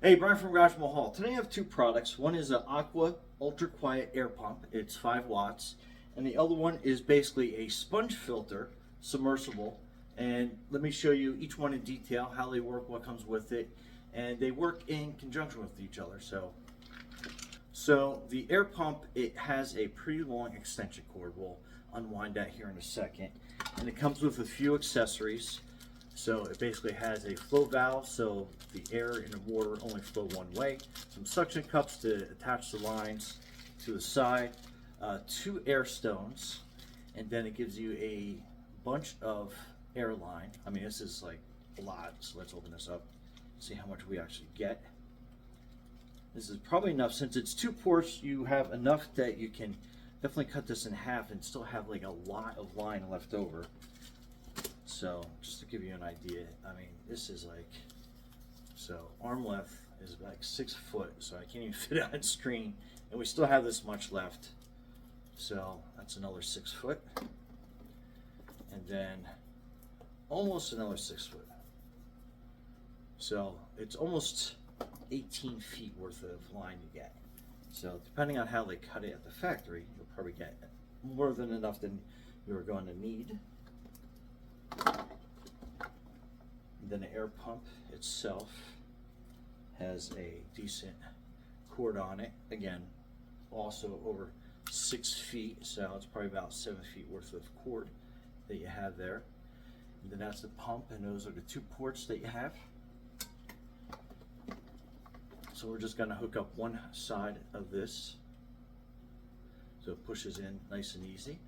Hey, Brian from Garage Mahal. Today I have two products. One is an Aqqa ultra quiet air pump. It's 5 watts. And the other one is basically a sponge filter, submersible. And let me show you each one in detail, how they work, what comes with it. And they work in conjunction with each other. So the air pump, it has a pretty long extension cord. We'll unwind that here in a second. And it comes with a few accessories. So it basically has a flow valve, so the air and the water only flow one way. Some suction cups to attach the lines to the side. 2 air stones, and then it gives you a bunch of air line. I mean, this is like a lot, so let's open this up, see how much we actually get. This is probably enough. Since it's 2 ports, you have enough that you can definitely cut this in half and still have like a lot of line left over. So just to give you an idea, I mean, this is like, so arm length is like 6 foot, so I can't even fit it on screen, and we still have this much left. So that's another 6 foot, and then almost another 6 foot. So it's almost 18 feet worth of line you get. So depending on how they cut it at the factory, you'll probably get more than enough than you're going to need. And then the air pump itself has a decent cord on it. Again, also over 6 feet, so it's probably about 7 feet worth of cord that you have there. And then that's the pump, and those are the 2 ports that you have. So we're just going to hook up one side of this, so it pushes in nice and easy.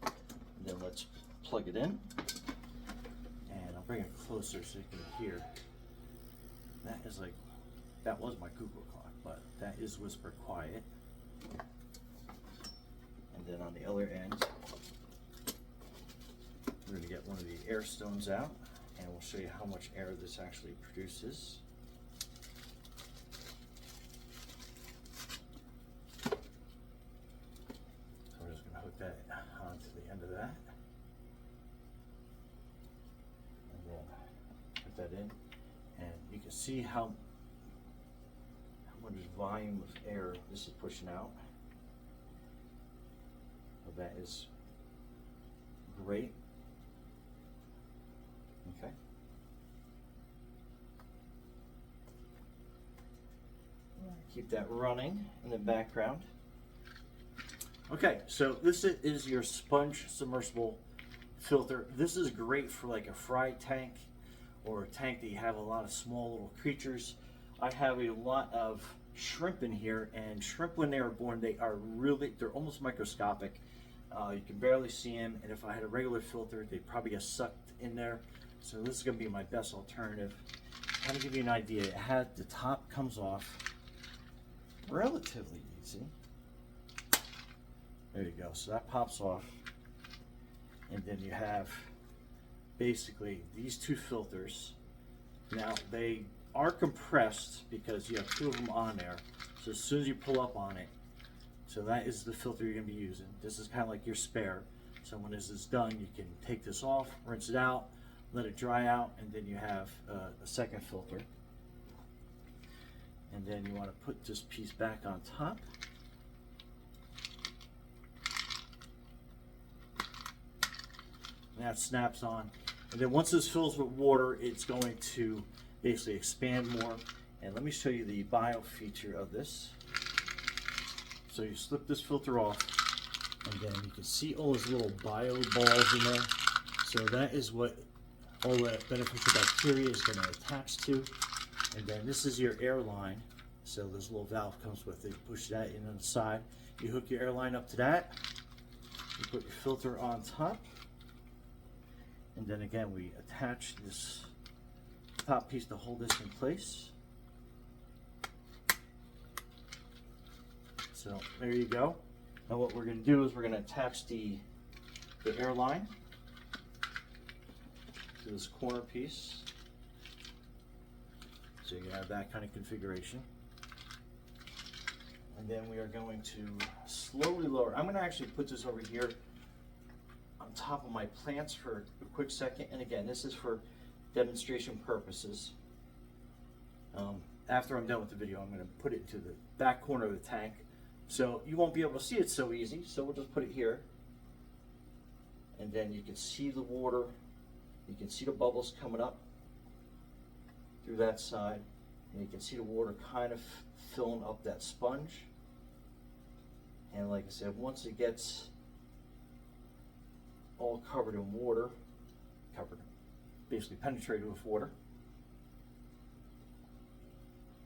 And then let's plug it in, and I'll bring it closer so you can hear. That is like, that was my Google clock, but that is whisper quiet. And then on the other end, we're going to get one of the air stones out, and we'll show you how much air this actually produces. So we're just going to hook that onto the end of that. Put that in, and you can see how much volume of air this is pushing out. So that is great. Okay. Keep that running in the background. Okay, so this is your sponge submersible filter. This is great for like a fry tank, or a tank that you have a lot of small little creatures. I have a lot of shrimp in here, and shrimp, when they are born, they're almost microscopic. You can barely see them, and if I had a regular filter, they'd probably get sucked in there. So this is going to be my best alternative. Kind of give you an idea, the top comes off relatively easy. There you go, so that pops off, and then you have basically these 2 filters. Now they are compressed because you have 2 of them on there, so as soon as you pull up on it, so that is the filter you're going to be using. This is kind of like your spare, so when this is done, you can take this off, rinse it out, let it dry out, and then you have a second filter. And then you want to put this piece back on top. And that snaps on. And then once this fills with water, it's going to basically expand more. And let me show you the bio feature of this. So you slip this filter off, and then you can see all those little bio balls in there. So that is what all that beneficial bacteria is going to attach to. And then this is your air line. So this little valve comes with it. You push that in on the side. You hook your air line up to that. You put your filter on top. And then again, we attach this top piece to hold this in place. So there you go. Now what we're going to do is we're going to attach the air line to this corner piece. So you have that kind of configuration. And then we are going to slowly lower. I'm going to actually put this over here on top of my plants for a quick second. And again, this is for demonstration purposes. After I'm done with the video, I'm going to put it into the back corner of the tank. So you won't be able to see it so easy. So we'll just put it here. And then you can see the water. You can see the bubbles coming up through that side. And you can see the water kind of filling up that sponge. And like I said, once it gets all covered in water, basically penetrated with water,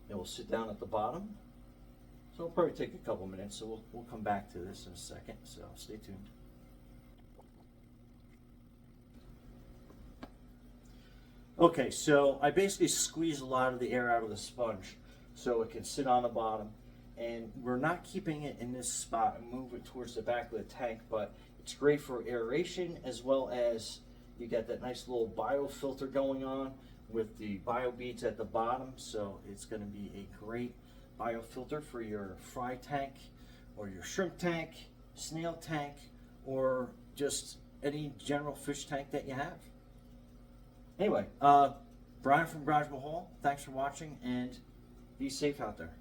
it will sit down at the bottom. So it'll probably take a couple minutes, so we'll come back to this in a second, so stay tuned. Okay, so I basically squeeze a lot of the air out of the sponge so it can sit on the bottom. And we're not keeping it in this spot and move it towards the back of the tank, but it's great for aeration, as well as you got that nice little biofilter going on with the bio beads at the bottom. So it's going to be a great biofilter for your fry tank or your shrimp tank, snail tank, or just any general fish tank that you have. Anyway, Brian from Garage Mahal, thanks for watching, and be safe out there.